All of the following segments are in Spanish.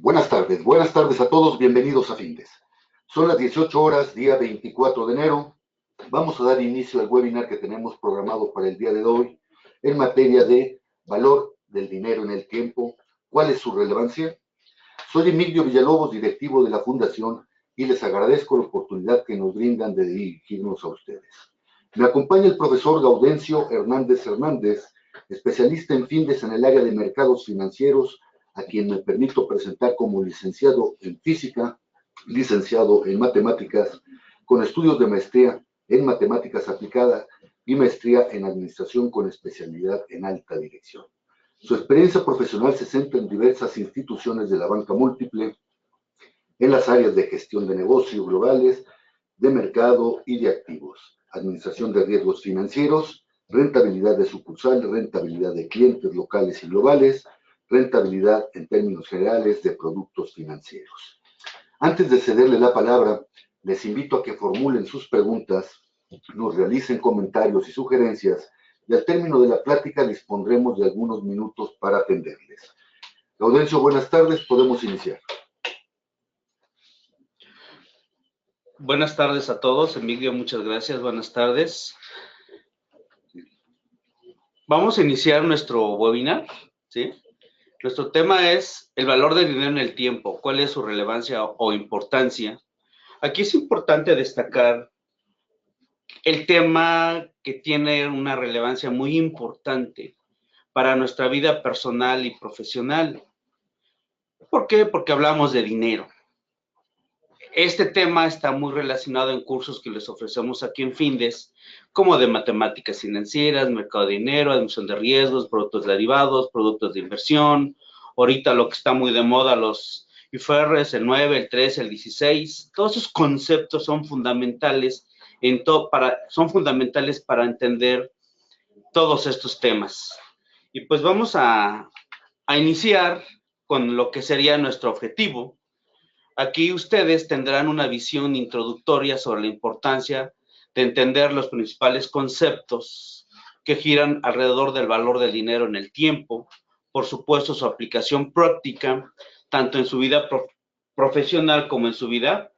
Buenas tardes a todos, bienvenidos a Findes. Son las 18 horas, día 24 de enero. Vamos a dar inicio al webinar que tenemos programado para el día de hoy en materia de valor del dinero en el tiempo, cuál es su relevancia. Soy Emilio Villalobos, directivo de la Fundación, y les agradezco la oportunidad que nos brindan de dirigirnos a ustedes. Me acompaña el profesor Gaudencio Hernández Hernández, especialista en Findes en el área de mercados financieros, a quien me permito presentar como licenciado en física, licenciado en matemáticas, con estudios de maestría en matemáticas aplicadas y maestría en administración con especialidad en alta dirección. Su experiencia profesional se centra en diversas instituciones de la banca múltiple, en las áreas de gestión de negocios globales, de mercado y de activos, administración de riesgos financieros, rentabilidad de sucursal, rentabilidad de clientes locales y globales, rentabilidad en términos generales de productos financieros. Antes de cederle la palabra, les invito a que formulen sus preguntas, nos realicen comentarios y sugerencias, y al término de la plática dispondremos de algunos minutos para atenderles. Gaudencio, buenas tardes, podemos iniciar. Buenas tardes a todos. Emilio, muchas gracias. Buenas tardes. Vamos a iniciar nuestro webinar, ¿sí? Nuestro tema es el valor del dinero en el tiempo. ¿Cuál es su relevancia o importancia? Aquí es importante destacar el tema que tiene una relevancia muy importante para nuestra vida personal y profesional. ¿Por qué? Porque hablamos de dinero. Este tema está muy relacionado en cursos que les ofrecemos aquí en Findes, como de matemáticas financieras, mercado de dinero, admisión de riesgos, productos derivados, productos de inversión. Ahorita lo que está muy de moda, los IFRS, el 9, el 13, el 16. Todos esos conceptos son fundamentales son fundamentales para entender todos estos temas. Y pues vamos a iniciar con lo que sería nuestro objetivo. Aquí ustedes tendrán una visión introductoria sobre la importancia de entender los principales conceptos que giran alrededor del valor del dinero en el tiempo, por supuesto su aplicación práctica, tanto en su vida profesional como en su vida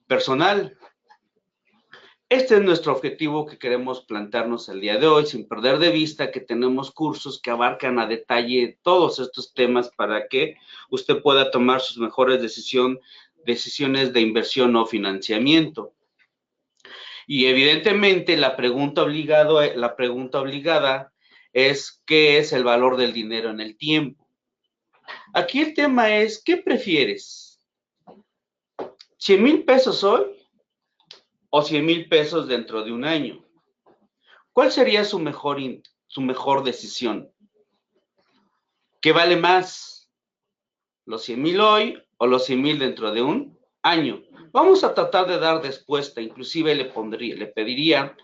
personal. Este es nuestro objetivo que queremos plantearnos el día de hoy, sin perder de vista que tenemos cursos que abarcan a detalle todos estos temas para que usted pueda tomar sus mejores decisiones de inversión o financiamiento. Y evidentemente la pregunta obligada es ¿qué es el valor del dinero en el tiempo? Aquí el tema es, ¿qué prefieres? ¿100,000 pesos hoy o 100,000 pesos dentro de un año? ¿Cuál sería su mejor decisión? ¿Qué vale más? ¿Los 100,000 hoy o los 100,000 dentro de un año? Vamos a tratar de dar respuesta, inclusive le pediría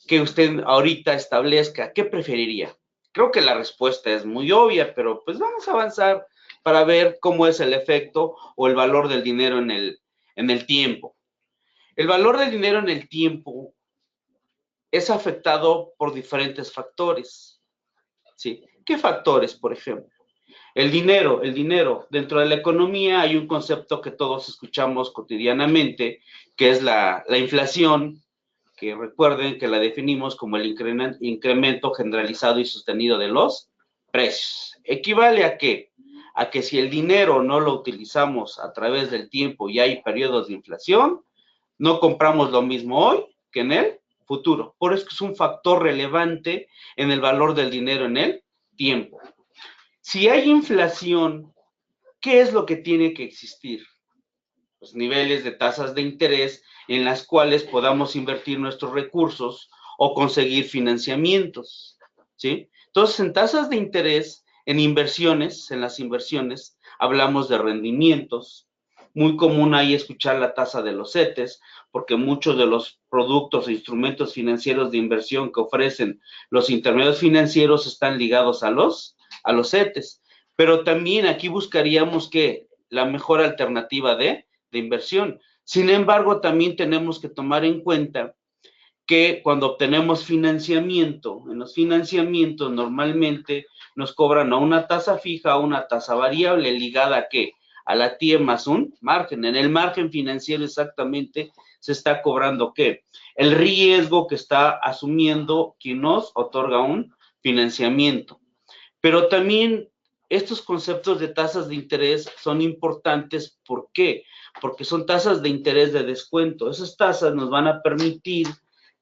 que usted ahorita establezca qué preferiría. Creo que la respuesta es muy obvia, pero pues vamos a avanzar para ver cómo es el efecto o el valor del dinero en el tiempo. El valor del dinero en el tiempo es afectado por diferentes factores, ¿sí? ¿Qué factores, por ejemplo? El dinero. Dentro de la economía hay un concepto que todos escuchamos cotidianamente, que es la inflación, que recuerden que la definimos como el incremento generalizado y sostenido de los precios. ¿Equivale a qué? A que si el dinero no lo utilizamos a través del tiempo y hay periodos de inflación, no compramos lo mismo hoy que en el futuro. Por eso es un factor relevante en el valor del dinero en el tiempo. Si hay inflación, ¿qué es lo que tiene que existir? Los niveles de tasas de interés en las cuales podamos invertir nuestros recursos o conseguir financiamientos, ¿sí? Entonces, en tasas de interés, en las inversiones, hablamos de rendimientos. Muy común ahí escuchar la tasa de los CETES, porque muchos de los productos e instrumentos financieros de inversión que ofrecen los intermediarios financieros están ligados a los CETES. Pero también aquí buscaríamos que la mejor alternativa de inversión. Sin embargo, también tenemos que tomar en cuenta que cuando obtenemos financiamiento, en los financiamientos normalmente nos cobran a una tasa fija, a una tasa variable, ligada a qué? a la TIE más un margen. En el margen financiero exactamente se está cobrando ¿qué? El riesgo que está asumiendo quien nos otorga un financiamiento. Pero también estos conceptos de tasas de interés son importantes. ¿Por qué? Porque son tasas de interés de descuento. Esas tasas nos van a permitir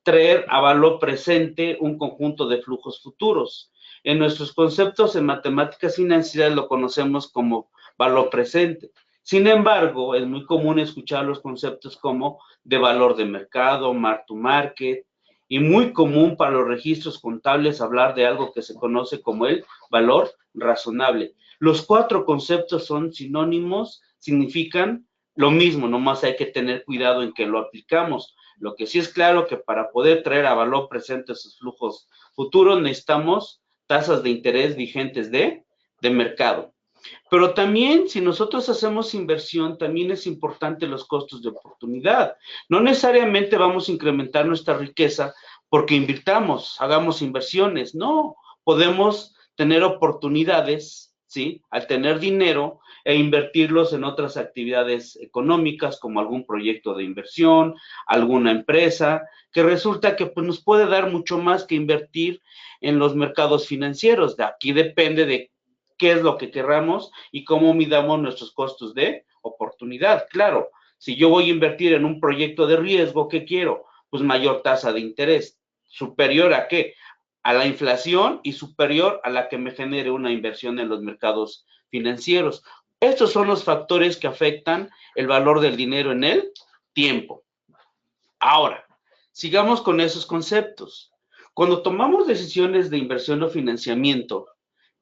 traer a valor presente un conjunto de flujos futuros. En nuestros conceptos en matemáticas financieras lo conocemos como valor presente. Sin embargo, es muy común escuchar los conceptos como de valor de mercado, mark to market, y muy común para los registros contables hablar de algo que se conoce como el valor razonable. Los 4 conceptos son sinónimos, significan lo mismo, nomás hay que tener cuidado en que lo aplicamos. Lo que sí es claro que para poder traer a valor presente esos flujos futuros necesitamos tasas de interés vigentes de mercado. Pero también, si nosotros hacemos inversión, también es importante los costos de oportunidad. No necesariamente vamos a incrementar nuestra riqueza porque invirtamos, hagamos inversiones. No, podemos tener oportunidades, ¿sí? Al tener dinero e invertirlos en otras actividades económicas, como algún proyecto de inversión, alguna empresa, que resulta que pues, nos puede dar mucho más que invertir en los mercados financieros. De aquí depende de qué es lo que querramos y cómo midamos nuestros costos de oportunidad. Claro, si yo voy a invertir en un proyecto de riesgo, ¿qué quiero? Pues mayor tasa de interés. ¿Superior a qué? A la inflación y superior a la que me genere una inversión en los mercados financieros. Estos son los factores que afectan el valor del dinero en el tiempo. Ahora, sigamos con esos conceptos. Cuando tomamos decisiones de inversión o financiamiento,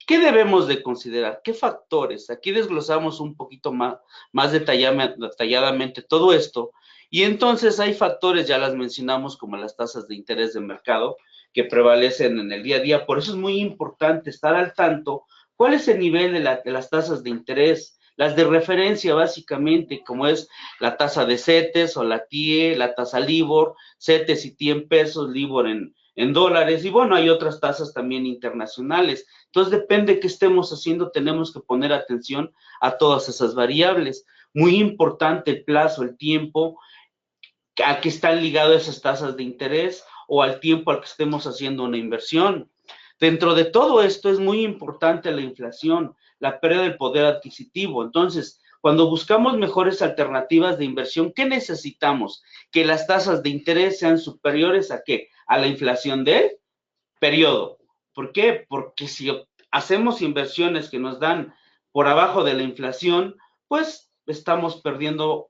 ¿qué debemos de considerar? ¿Qué factores? Aquí desglosamos un poquito más detalladamente todo esto. Y entonces hay factores, ya las mencionamos, como las tasas de interés de mercado, que prevalecen en el día a día. Por eso es muy importante estar al tanto. ¿Cuál es el nivel de las tasas de interés? Las de referencia, básicamente, como es la tasa de CETES o la TIE, la tasa LIBOR, CETES y TIE en pesos, LIBOR en dólares. Y bueno, hay otras tasas también internacionales. Entonces, depende de qué estemos haciendo, tenemos que poner atención a todas esas variables. Muy importante el plazo, el tiempo, a qué están ligadas esas tasas de interés o al tiempo al que estemos haciendo una inversión. Dentro de todo esto es muy importante la inflación, la pérdida del poder adquisitivo. Entonces, cuando buscamos mejores alternativas de inversión, ¿qué necesitamos? Que las tasas de interés sean superiores a ¿qué? A la inflación del periodo. ¿Por qué? Porque si hacemos inversiones que nos dan por abajo de la inflación, pues estamos perdiendo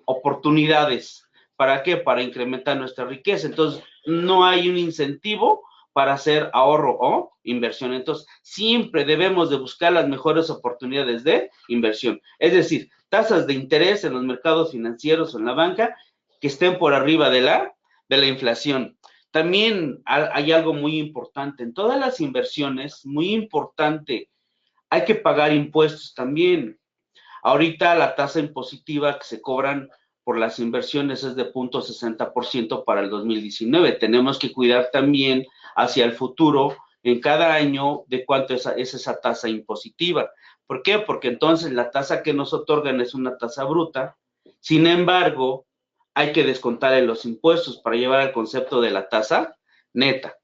oportunidades. ¿Para qué? Para incrementar nuestra riqueza. Entonces, no hay un incentivo para hacer ahorro o inversión. Entonces, siempre debemos de buscar las mejores oportunidades de inversión. Es decir, tasas de interés en los mercados financieros o en la banca que estén por arriba de la inflación. También hay algo muy importante. En todas las inversiones, muy importante, hay que pagar impuestos también. Ahorita la tasa impositiva que se cobran por las inversiones es de 0.60% para el 2019. Tenemos que cuidar también hacia el futuro, en cada año, de cuánto es esa tasa impositiva. ¿Por qué? Porque entonces la tasa que nos otorgan es una tasa bruta. Sin embargo, hay que descontar en los impuestos para llevar al concepto de la tasa neta.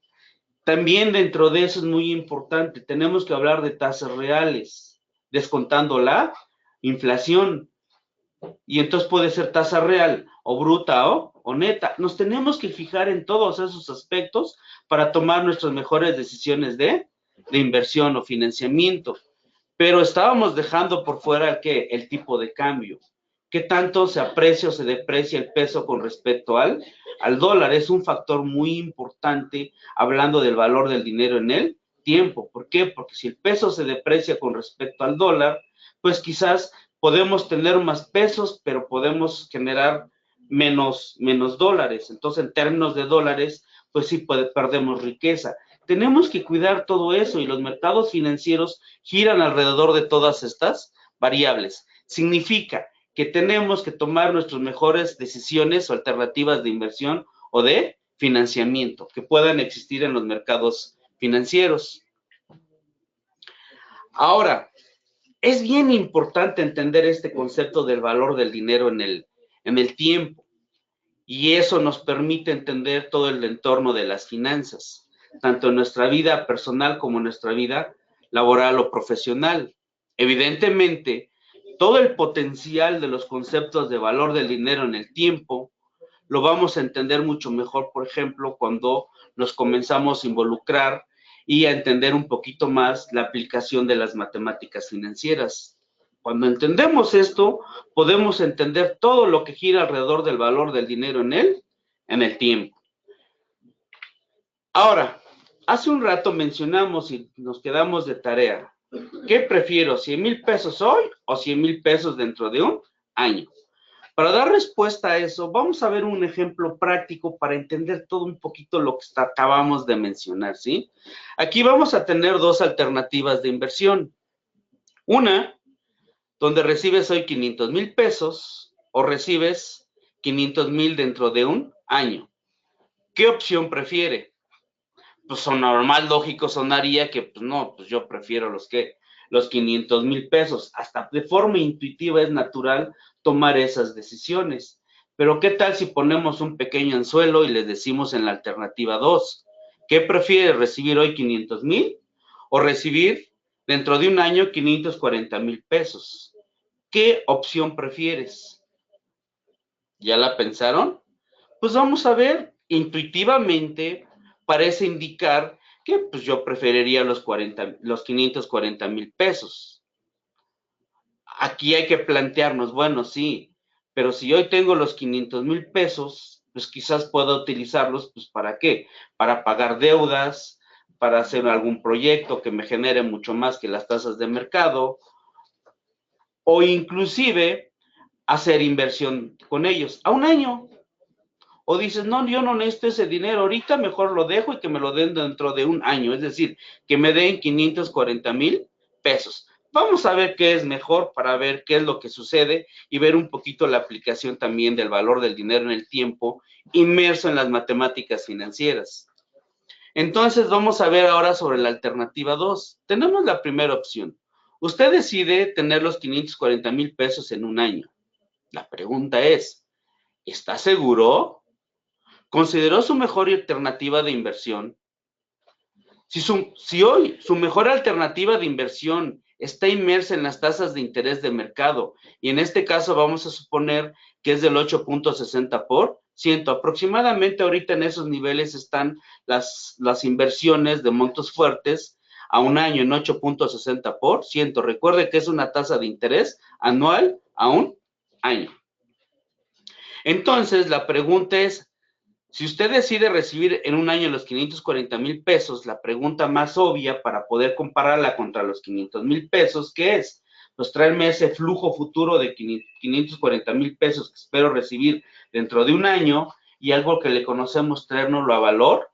También dentro de eso es muy importante, tenemos que hablar de tasas reales, descontando la inflación. Y entonces puede ser tasa real o bruta o neta. Nos tenemos que fijar en todos esos aspectos para tomar nuestras mejores decisiones de inversión o financiamiento. Pero estábamos dejando por fuera el tipo de cambio. ¿Qué tanto se aprecia o se deprecia el peso con respecto al dólar? Es un factor muy importante hablando del valor del dinero en el tiempo. ¿Por qué? Porque si el peso se deprecia con respecto al dólar, pues quizás podemos tener más pesos, pero podemos generar menos dólares. Entonces, en términos de dólares, pues sí perdemos riqueza. Tenemos que cuidar todo eso y los mercados financieros giran alrededor de todas estas variables. Significa que tenemos que tomar nuestras mejores decisiones o alternativas de inversión o de financiamiento que puedan existir en los mercados financieros. Ahora, Es bien importante entender este concepto del valor del dinero en el tiempo. Y eso nos permite entender todo el entorno de las finanzas, tanto en nuestra vida personal como en nuestra vida laboral o profesional. Evidentemente, todo el potencial de los conceptos de valor del dinero en el tiempo lo vamos a entender mucho mejor, por ejemplo, cuando nos comenzamos a involucrar y a entender un poquito más la aplicación de las matemáticas financieras. Cuando entendemos esto, podemos entender todo lo que gira alrededor del valor del dinero en el tiempo. Ahora, hace un rato mencionamos y nos quedamos de tarea. ¿Qué prefiero, 100,000 pesos hoy o 100,000 pesos dentro de un año? Para dar respuesta a eso, vamos a ver un ejemplo práctico para entender todo un poquito lo que acabamos de mencionar, ¿sí? Aquí vamos a tener dos alternativas de inversión. Una, donde recibes hoy 500,000 pesos o recibes 500,000 dentro de un año. ¿Qué opción prefiere? Pues lo normal, lógico, sonaría que, pues no, pues yo prefiero los 500,000 pesos. Hasta de forma intuitiva es natural tomar esas decisiones. Pero ¿qué tal si ponemos un pequeño anzuelo y les decimos en la alternativa 2? ¿Qué prefiere, recibir hoy 500,000 o recibir dentro de un año 540,000 pesos? ¿Qué opción prefieres? ¿Ya la pensaron? Pues vamos a ver, intuitivamente parece indicar que pues yo preferiría los 540,000 pesos. Aquí hay que plantearnos, bueno, sí, pero si hoy tengo los 500,000 pesos, pues quizás pueda utilizarlos, pues ¿para qué? Para pagar deudas, para hacer algún proyecto que me genere mucho más que las tasas de mercado, o inclusive hacer inversión con ellos a un año. O dices, no, yo no necesito ese dinero ahorita, mejor lo dejo y que me lo den dentro de un año. Es decir, que me den 540,000 pesos. Vamos a ver qué es mejor para ver qué es lo que sucede y ver un poquito la aplicación también del valor del dinero en el tiempo inmerso en las matemáticas financieras. Entonces vamos a ver ahora sobre la alternativa 2. Tenemos la primera opción. Usted decide tener los 540,000 pesos en un año. La pregunta es, ¿está seguro? ¿Consideró su mejor alternativa de inversión? Si hoy su mejor alternativa de inversión está inmersa en las tasas de interés de mercado, y en este caso vamos a suponer que es del 8.60%, aproximadamente ahorita en esos niveles están las inversiones de montos fuertes a un año en 8.60%. Recuerde que es una tasa de interés anual a un año. Entonces, la pregunta es, si usted decide recibir en un año los 540,000 pesos, la pregunta más obvia para poder compararla contra los 500,000 pesos, ¿qué es? Pues traerme ese flujo futuro de 540,000 pesos que espero recibir dentro de un año y algo que le conocemos traérnoslo a valor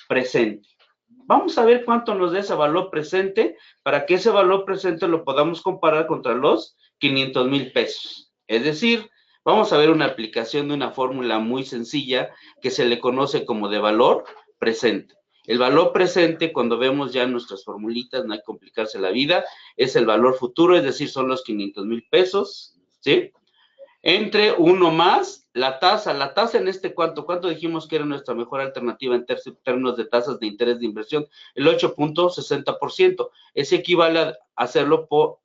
presente. Vamos a ver cuánto nos da ese valor presente para que ese valor presente lo podamos comparar contra los 500,000 pesos. Es decir, vamos a ver una aplicación de una fórmula muy sencilla que se le conoce como de valor presente. El valor presente, cuando vemos ya nuestras formulitas, no hay que complicarse la vida, es el valor futuro, es decir, son los 500,000 pesos, ¿sí? Entre uno más la tasa en este ¿cuánto dijimos que era nuestra mejor alternativa en términos de tasas de interés de inversión? El 8.60%. Ese equivale a hacerlo por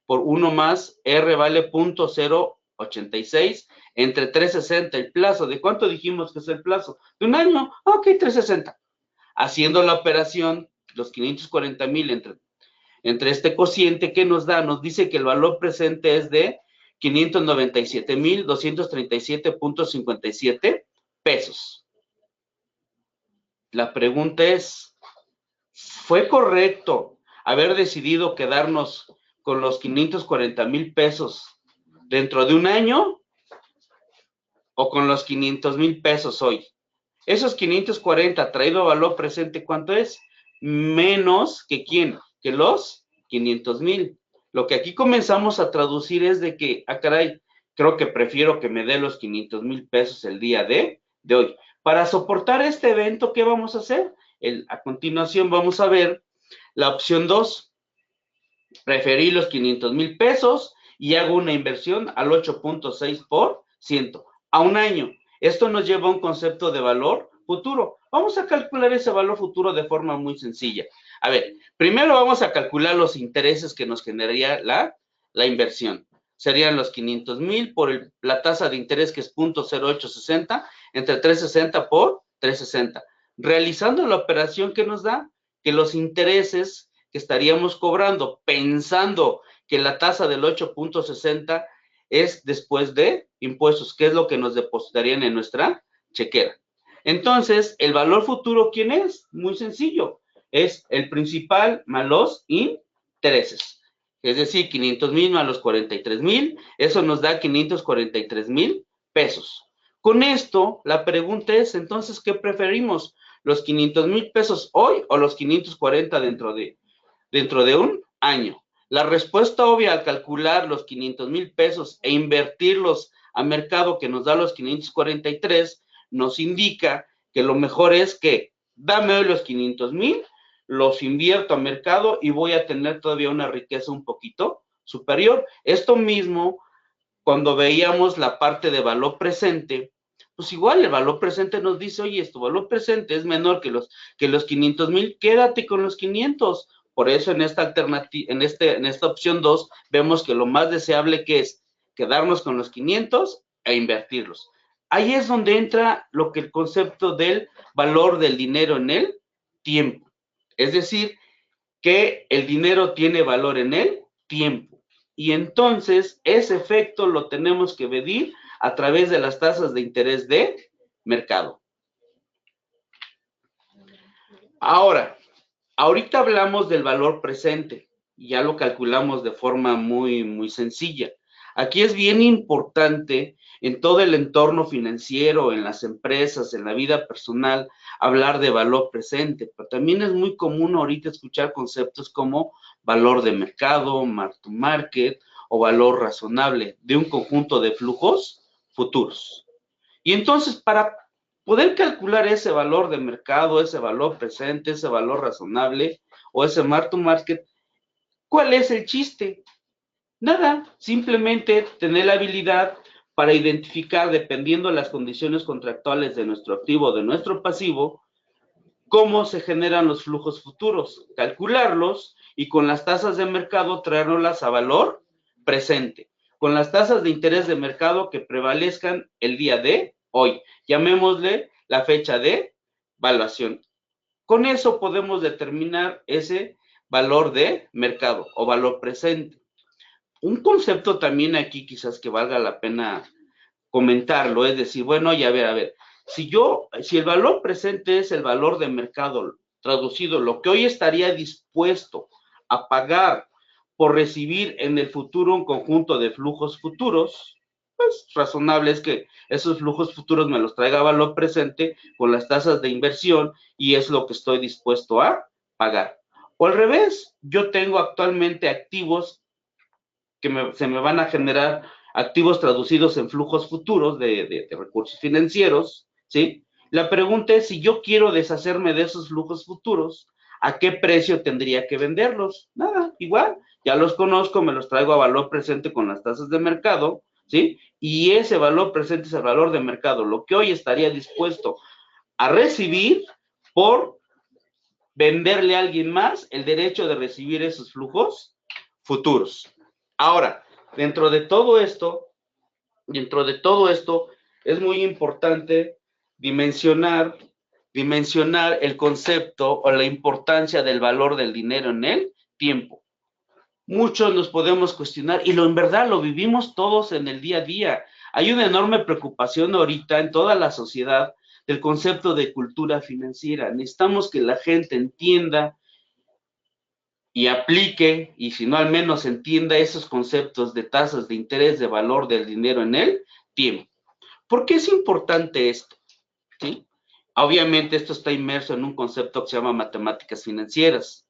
1 más R vale 0.086 entre 360. El plazo, ¿de cuánto dijimos que es el plazo? De un año. Ok, 360. Haciendo la operación, los 540,000 entre este cociente, ¿qué nos da? Nos dice que el valor presente es de 597,237.57 pesos. La pregunta es, ¿fue correcto haber decidido quedarnos con los 540,000 pesos dentro de un año o con los 500,000 pesos hoy? Esos 540 traído a valor presente, ¿cuánto es? Menos que ¿quién? Que los 500,000. Lo que aquí comenzamos a traducir es de que, caray, creo que prefiero que me dé los 500,000 pesos el día de hoy. Para soportar este evento, ¿qué vamos a hacer? A continuación vamos a ver la opción 2. Preferí los 500,000 pesos y hago una inversión al 8.6% a un año. Esto nos lleva a un concepto de valor futuro. Vamos a calcular ese valor futuro de forma muy sencilla. A ver, primero vamos a calcular los intereses que nos generaría la inversión. Serían los 500,000 por la tasa de interés, que es 0.0860, entre 360 por 360. Realizando la operación que nos da, que los intereses que estaríamos cobrando, pensando que la tasa del 8.60 es después de impuestos, que es lo que nos depositarían en nuestra chequera. Entonces, el valor futuro, ¿quién es? Muy sencillo, es el principal más los intereses. Es decir, 500,000 más los 43,000, eso nos da 543,000 pesos. Con esto, la pregunta es, entonces, ¿qué preferimos? ¿Los 500,000 pesos hoy o los 540 dentro de un año? La respuesta obvia al calcular los 500,000 pesos e invertirlos a mercado, que nos da los 543, nos indica que lo mejor es que dame hoy los 500,000, los invierto a mercado y voy a tener todavía una riqueza un poquito superior. Esto mismo, cuando veíamos la parte de valor presente, pues igual el valor presente nos dice, oye, tu valor presente es menor que los 500,000, quédate con los 500. Por eso en esta alternativa, en esta opción 2, vemos que lo más deseable que es quedarnos con los 500 e invertirlos. Ahí es donde entra lo que el concepto del valor del dinero en el tiempo. Es decir, que el dinero tiene valor en el tiempo. Y entonces ese efecto lo tenemos que medir a través de las tasas de interés de mercado. Ahora, ahorita hablamos del valor presente y ya lo calculamos de forma muy sencilla. Aquí es bien importante en todo el entorno financiero, en las empresas, en la vida personal, hablar de valor presente, pero también es muy común ahorita escuchar conceptos como valor de mercado, mark to market o valor razonable de un conjunto de flujos futuros. Y entonces, para poder calcular ese valor de mercado, ese valor presente, ese valor razonable o ese mark to market, ¿cuál es el chiste? Nada, simplemente tener la habilidad para identificar, dependiendo de las condiciones contractuales de nuestro activo o de nuestro pasivo, cómo se generan los flujos futuros, calcularlos y con las tasas de mercado traerlas a valor presente, con las tasas de interés de mercado que prevalezcan el día de hoy. Llamémosle la fecha de valuación. Con eso podemos determinar ese valor de mercado o valor presente. Un concepto también aquí quizás que valga la pena comentarlo, es decir, bueno, ya a ver, si el valor presente es el valor de mercado, traducido, lo que hoy estaría dispuesto a pagar por recibir en el futuro un conjunto de flujos futuros, pues razonable es que esos flujos futuros me los traiga a valor presente con las tasas de inversión y es lo que estoy dispuesto a pagar. O al revés, yo tengo actualmente activos que se me van a generar activos traducidos en flujos futuros de recursos financieros, ¿sí? La pregunta es, si yo quiero deshacerme de esos flujos futuros, ¿a qué precio tendría que venderlos? Nada, igual, ya los conozco, me los traigo a valor presente con las tasas de mercado, ¿sí? Y ese valor presente es el valor de mercado, lo que hoy estaría dispuesto a recibir por venderle a alguien más el derecho de recibir esos flujos futuros. Ahora, dentro de todo esto, es muy importante dimensionar el concepto o la importancia del valor del dinero en el tiempo. Muchos nos podemos cuestionar, y en verdad lo vivimos todos en el día a día. Hay una enorme preocupación ahorita en toda la sociedad del concepto de cultura financiera. Necesitamos que la gente entienda y aplique, y si no al menos entienda esos conceptos de tasas de interés, de valor del dinero en el tiempo. ¿Por qué es importante esto? ¿Sí? Obviamente esto está inmerso en un concepto que se llama matemáticas financieras.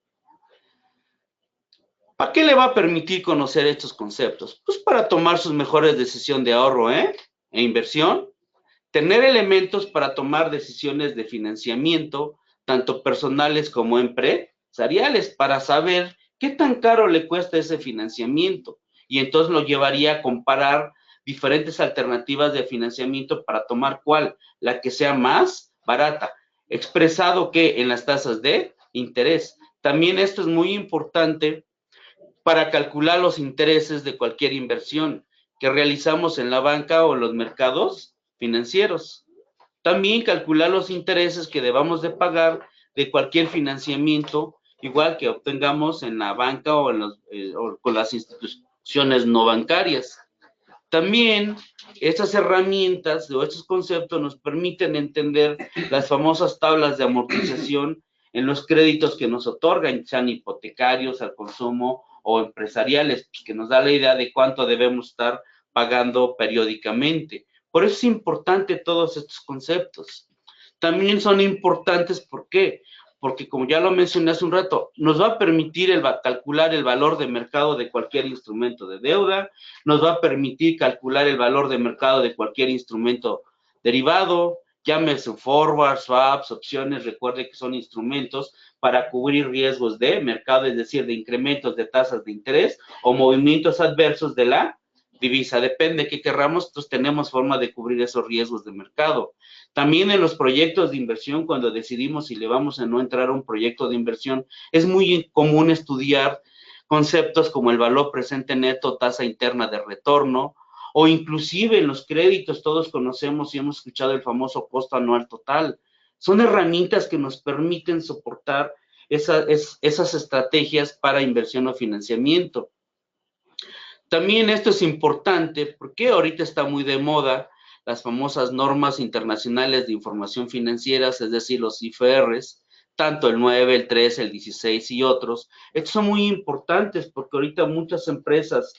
¿Para qué le va a permitir conocer estos conceptos? Pues para tomar sus mejores decisiones de ahorro e inversión, tener elementos para tomar decisiones de financiamiento, tanto personales como empresariales, para saber ¿qué tan caro le cuesta ese financiamiento? Y entonces lo llevaría a comparar diferentes alternativas de financiamiento para tomar cuál, la que sea más barata, expresado que en las tasas de interés. También esto es muy importante para calcular los intereses de cualquier inversión que realizamos en la banca o en los mercados financieros. También calcular los intereses que debamos de pagar de cualquier financiamiento, igual que obtengamos en la banca o, o con las instituciones no bancarias. También estas herramientas o estos conceptos nos permiten entender las famosas tablas de amortización en los créditos que nos otorgan, sean hipotecarios, al consumo o empresariales, pues, que nos da la idea de cuánto debemos estar pagando periódicamente. Por eso es importante todos estos conceptos. También son importantes, ¿por qué? Porque como ya lo mencioné hace un rato, nos va a permitir calcular el valor de mercado de cualquier instrumento de deuda, nos va a permitir calcular el valor de mercado de cualquier instrumento derivado, llámese forward, swaps, opciones, recuerde que son instrumentos para cubrir riesgos de mercado, es decir, de incrementos de tasas de interés o movimientos adversos de la divisa. Depende de qué querramos, pues tenemos forma de cubrir esos riesgos de mercado. También en los proyectos de inversión, cuando decidimos si le vamos a no entrar a un proyecto de inversión, es muy común estudiar conceptos como el valor presente neto, tasa interna de retorno, o inclusive en los créditos todos conocemos y hemos escuchado el famoso costo anual total. Son herramientas que nos permiten soportar esas estrategias para inversión o financiamiento. También esto es importante porque ahorita está muy de moda las famosas normas internacionales de información financiera, es decir, los IFRs, tanto el 9, el 13, el 16 y otros. Estos son muy importantes porque ahorita muchas empresas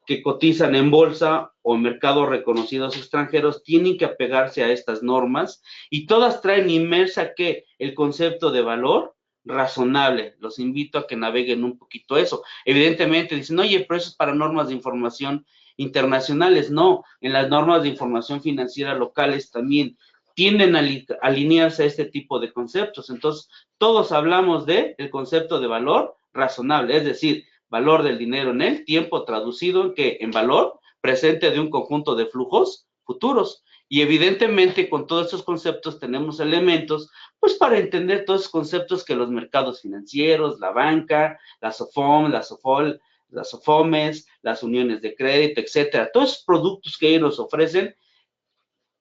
que cotizan en bolsa o en mercados reconocidos extranjeros tienen que apegarse a estas normas y todas traen inmersa que el concepto de valor razonable. Los invito a que naveguen un poquito eso. Evidentemente dicen, oye, pero eso es para normas de información internacionales. No, en las normas de información financiera locales también tienden a alinearse a este tipo de conceptos. Entonces, todos hablamos de el concepto de valor razonable, es decir, valor del dinero en el tiempo traducido en que en valor presente de un conjunto de flujos futuros. Y evidentemente con todos estos conceptos tenemos elementos pues para entender todos esos conceptos que los mercados financieros, la banca, la SOFOM, la SOFOL, las SOFOMES, las uniones de crédito, etcétera, todos esos productos que ellos nos ofrecen,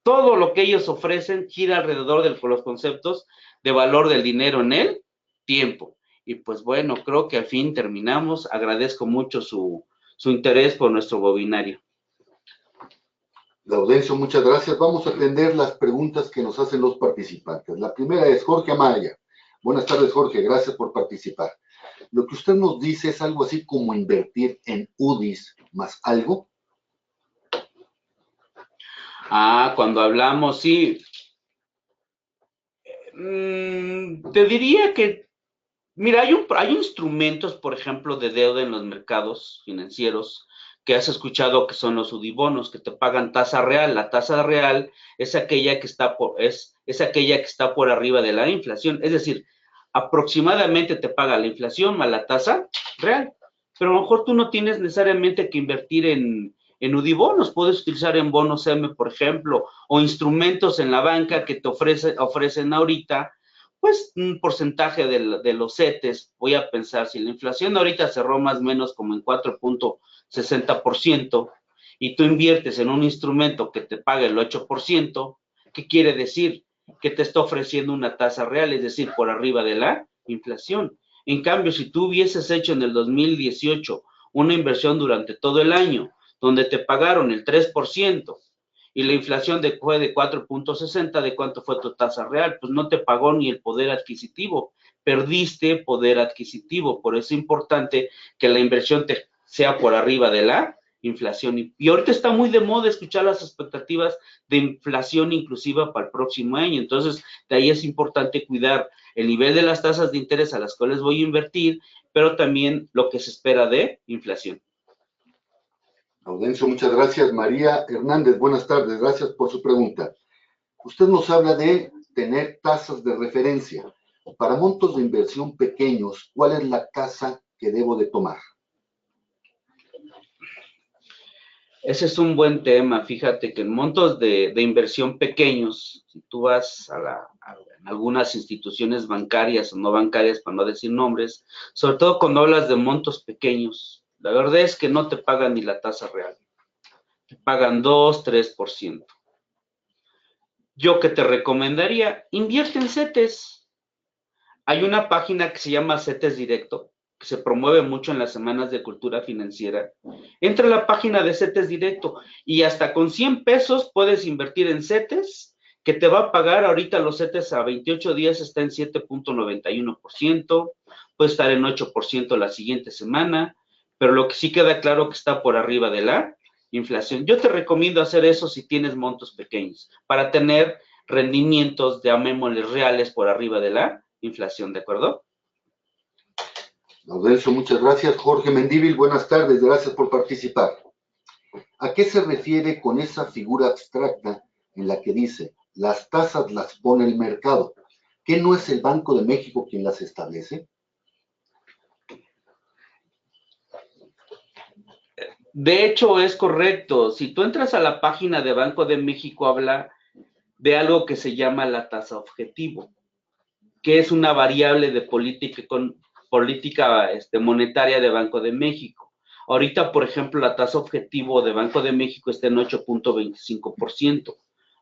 todo lo que ellos ofrecen gira alrededor de los conceptos de valor del dinero en el tiempo. Y pues bueno, creo que al fin terminamos. Agradezco mucho su interés por nuestro webinario. Laudencio, muchas gracias. Vamos a atender las preguntas que nos hacen los participantes. La primera es Jorge Amaya. Buenas tardes, Jorge. Gracias por participar. Lo que usted nos dice es algo así como invertir en UDIs más algo. Cuando hablamos, sí. Te diría que, mira, hay instrumentos, por ejemplo, de deuda en los mercados financieros que has escuchado que son los UDIbonos, que te pagan tasa real. La tasa real es aquella que está por arriba de la inflación. Es decir, aproximadamente te paga la inflación más la tasa real. Pero a lo mejor tú no tienes necesariamente que invertir en UDIbonos, puedes utilizar en bonos M, por ejemplo, o instrumentos en la banca que te ofrecen ahorita, pues un porcentaje de los CETES. Voy a pensar, si la inflación ahorita cerró más o menos como en 4.60% y tú inviertes en un instrumento que te paga el 8%, ¿qué quiere decir? Que te está ofreciendo una tasa real, es decir, por arriba de la inflación. En cambio, si tú hubieses hecho en el 2018 una inversión durante todo el año, donde te pagaron el 3%, y la inflación fue de 4.60, ¿de cuánto fue tu tasa real? Pues no te pagó ni el poder adquisitivo, perdiste poder adquisitivo. Por eso es importante que la inversión sea por arriba de la inflación. Y ahorita está muy de moda escuchar las expectativas de inflación inclusiva para el próximo año. Entonces, de ahí es importante cuidar el nivel de las tasas de interés a las cuales voy a invertir, pero también lo que se espera de inflación. Laudencio, muchas gracias. María Hernández, buenas tardes. Gracias por su pregunta. Usted nos habla de tener tasas de referencia. Para montos de inversión pequeños, ¿cuál es la tasa que debo de tomar? Ese es un buen tema. Fíjate que en montos de inversión pequeños, si tú vas en algunas instituciones bancarias o no bancarias, para no decir nombres, sobre todo cuando hablas de montos pequeños, la verdad es que no te pagan ni la tasa real. Te pagan 2, 3%. Yo que te recomendaría, invierte en CETES. Hay una página que se llama CETES Directo, que se promueve mucho en las semanas de cultura financiera. Entra a la página de CETES Directo y hasta con 100 pesos puedes invertir en CETES, que te va a pagar ahorita los CETES a 28 días, está en 7.91%, puede estar en 8% la siguiente semana, pero lo que sí queda claro que está por arriba de la inflación. Yo te recomiendo hacer eso si tienes montos pequeños, para tener rendimientos, llamémosles reales, por arriba de la inflación, ¿de acuerdo? Laudencio, muchas gracias. Jorge Mendívil, buenas tardes, gracias por participar. ¿A qué se refiere con esa figura abstracta en la que dice, las tasas las pone el mercado? ¿Qué no es el Banco de México quien las establece? De hecho, es correcto. Si tú entras a la página de Banco de México, habla de algo que se llama la tasa objetivo, que es una variable de política monetaria de Banco de México. Ahorita, por ejemplo, la tasa objetivo de Banco de México está en 8.25%.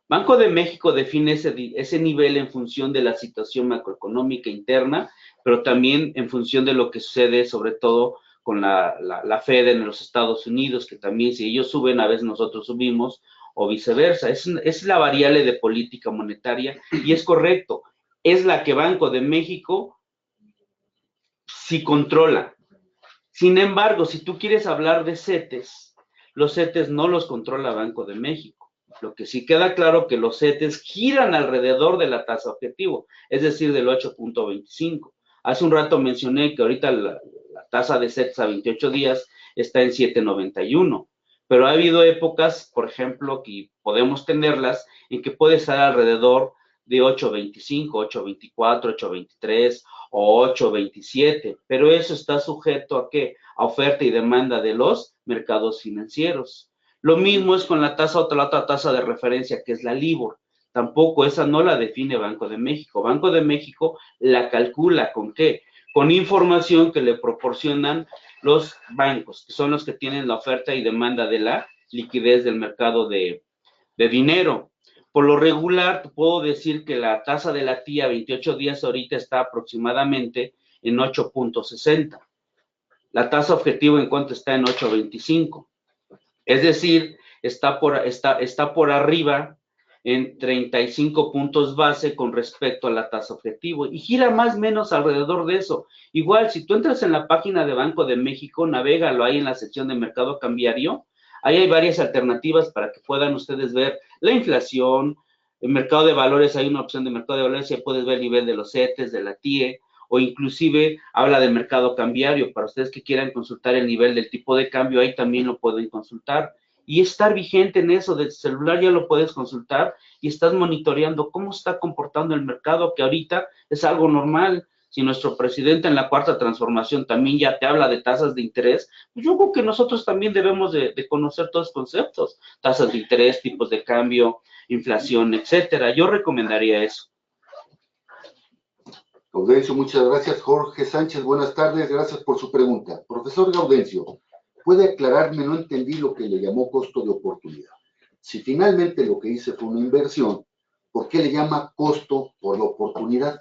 Banco de México define ese nivel en función de la situación macroeconómica interna, pero también en función de lo que sucede, sobre todo con la Fed en los Estados Unidos, que también si ellos suben, a veces nosotros subimos, o viceversa. Es la variable de política monetaria y es correcto. Es la que Banco de México sí controla. Sin embargo, si tú quieres hablar de CETES, los CETES no los controla Banco de México. Lo que sí queda claro que los CETES giran alrededor de la tasa objetivo, es decir, del 8.25. Hace un rato mencioné que ahorita la tasa de CETES a 28 días está en 7.91, pero ha habido épocas, por ejemplo, que podemos tenerlas en que puede estar alrededor de 8.25, 8.24, 8.23 o 8.27, pero eso está sujeto ¿a qué? A oferta y demanda de los mercados financieros. Lo mismo es con la otra tasa de referencia, que es la LIBOR. Tampoco esa no la define Banco de México. Banco de México la calcula ¿con qué? Con información que le proporcionan los bancos, que son los que tienen la oferta y demanda de la liquidez del mercado de dinero. Por lo regular, te puedo decir que la tasa de la TIA 28 días ahorita está aproximadamente en 8.60. La tasa objetivo en cuanto está en 8.25. Es decir, está por arriba en 35 puntos base con respecto a la tasa objetivo y gira más o menos alrededor de eso. Igual, si tú entras en la página de Banco de México, navégalo ahí en la sección de mercado cambiario, ahí hay varias alternativas para que puedan ustedes ver la inflación, el mercado de valores, hay una opción de mercado de valores, y puedes ver el nivel de los CETES, de la TIE, o inclusive habla del mercado cambiario, para ustedes que quieran consultar el nivel del tipo de cambio, ahí también lo pueden consultar. Y estar vigente en eso, del celular ya lo puedes consultar y estás monitoreando cómo está comportando el mercado, que ahorita es algo normal. Si nuestro presidente en la cuarta transformación también ya te habla de tasas de interés, pues yo creo que nosotros también debemos de conocer todos los conceptos, tasas de interés, tipos de cambio, inflación, etcétera. Yo recomendaría eso. Gaudencio, muchas gracias. Jorge Sánchez, buenas tardes, gracias por su pregunta. Profesor Gaudencio, ¿puede aclararme? No entendí lo que le llamó costo de oportunidad. Si finalmente lo que hice fue una inversión, ¿por qué le llama costo por la oportunidad?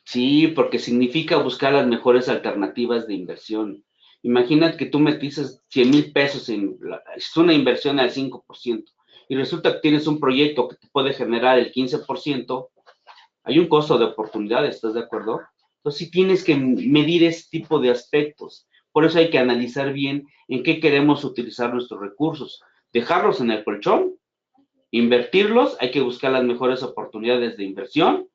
Sí, porque significa buscar las mejores alternativas de inversión. Imagínate que tú metiste 100,000 pesos es una inversión al 5%, y resulta que tienes un proyecto que te puede generar el 15%, hay un costo de oportunidad, ¿estás de acuerdo? Entonces sí tienes que medir ese tipo de aspectos. Por eso hay que analizar bien en qué queremos utilizar nuestros recursos. Dejarlos en el colchón, invertirlos, hay que buscar las mejores oportunidades de inversión,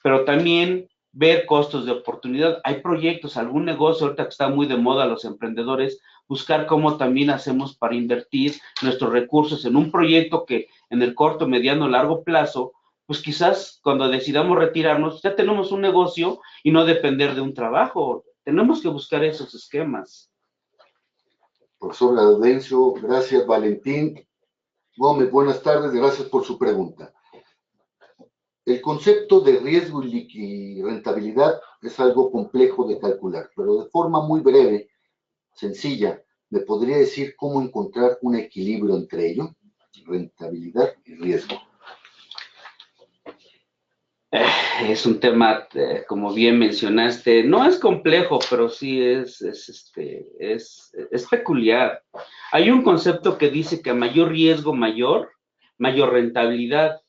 pero también ver costos de oportunidad. Hay proyectos, algún negocio, ahorita que está muy de moda los emprendedores, buscar cómo también hacemos para invertir nuestros recursos en un proyecto que en el corto, mediano, largo plazo pues quizás cuando decidamos retirarnos ya tenemos un negocio y no depender de un trabajo. Tenemos que buscar esos esquemas. Profesor Gaudencio, gracias. Valentín Gómez, buenas tardes, gracias por su pregunta. El concepto de riesgo y rentabilidad es algo complejo de calcular, pero de forma muy breve, sencilla, ¿me podría decir cómo encontrar un equilibrio entre ello? Rentabilidad y riesgo. Es un tema, como bien mencionaste, no es complejo, pero sí es peculiar. Hay un concepto que dice que a mayor riesgo, mayor rentabilidad.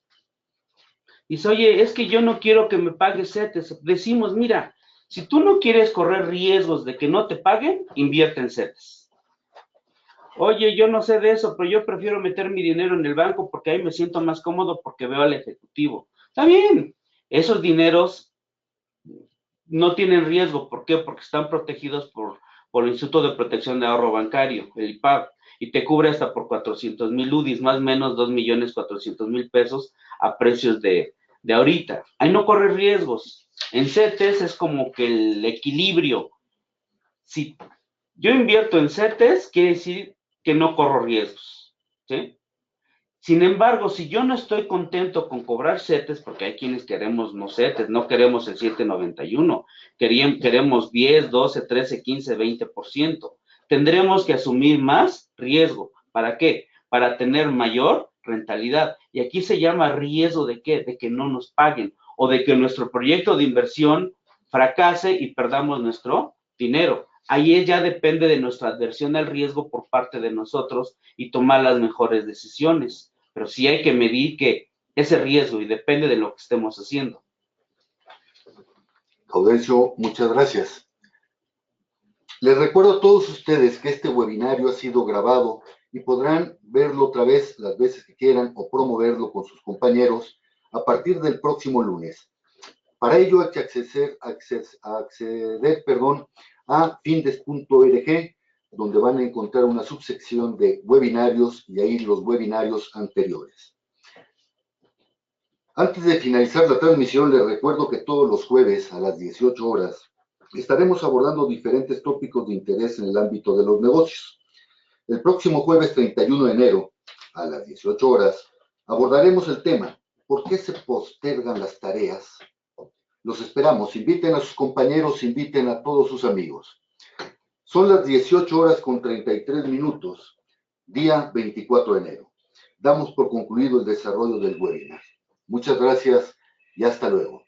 Dice, oye, es que yo no quiero que me pagues CETES. Decimos, mira, si tú no quieres correr riesgos de que no te paguen, invierte en CETES. Oye, yo no sé de eso, pero yo prefiero meter mi dinero en el banco porque ahí me siento más cómodo porque veo al ejecutivo. Está bien, esos dineros no tienen riesgo. ¿Por qué? Porque están protegidos por el Instituto de Protección de Ahorro Bancario, el IPAB, y te cubre hasta por 400,000 UDIs, más o menos 2,400,000 pesos a precios de ahorita. Ahí no corre riesgos. En CETES es como que el equilibrio. Si yo invierto en CETES, quiere decir que no corro riesgos, ¿sí? Sin embargo, si yo no estoy contento con cobrar CETES, porque hay quienes queremos no CETES, no queremos el 791, queremos 10, 12, 13, 15, 20%, tendremos que asumir más riesgo. ¿Para qué? Para tener mayor rentabilidad. Y aquí se llama riesgo de ¿qué? De que no nos paguen o de que nuestro proyecto de inversión fracase y perdamos nuestro dinero. Ahí ya depende de nuestra adversión al riesgo por parte de nosotros y tomar las mejores decisiones. Pero sí hay que medir que ese riesgo y depende de lo que estemos haciendo. Gaudencio, muchas gracias. Les recuerdo a todos ustedes que este webinario ha sido grabado y podrán verlo otra vez las veces que quieran o promoverlo con sus compañeros a partir del próximo lunes. Para ello hay que acceder a findes.org, donde van a encontrar una subsección de webinarios y ahí los webinarios anteriores. Antes de finalizar la transmisión, les recuerdo que todos los jueves a las 18 horas estaremos abordando diferentes tópicos de interés en el ámbito de los negocios. El próximo jueves 31 de enero, a las 18 horas, abordaremos el tema ¿por qué se postergan las tareas? Los esperamos, inviten a sus compañeros, inviten a todos sus amigos. Son las 18 horas con 33 minutos, día 24 de enero. Damos por concluido el desarrollo del webinar. Muchas gracias y hasta luego.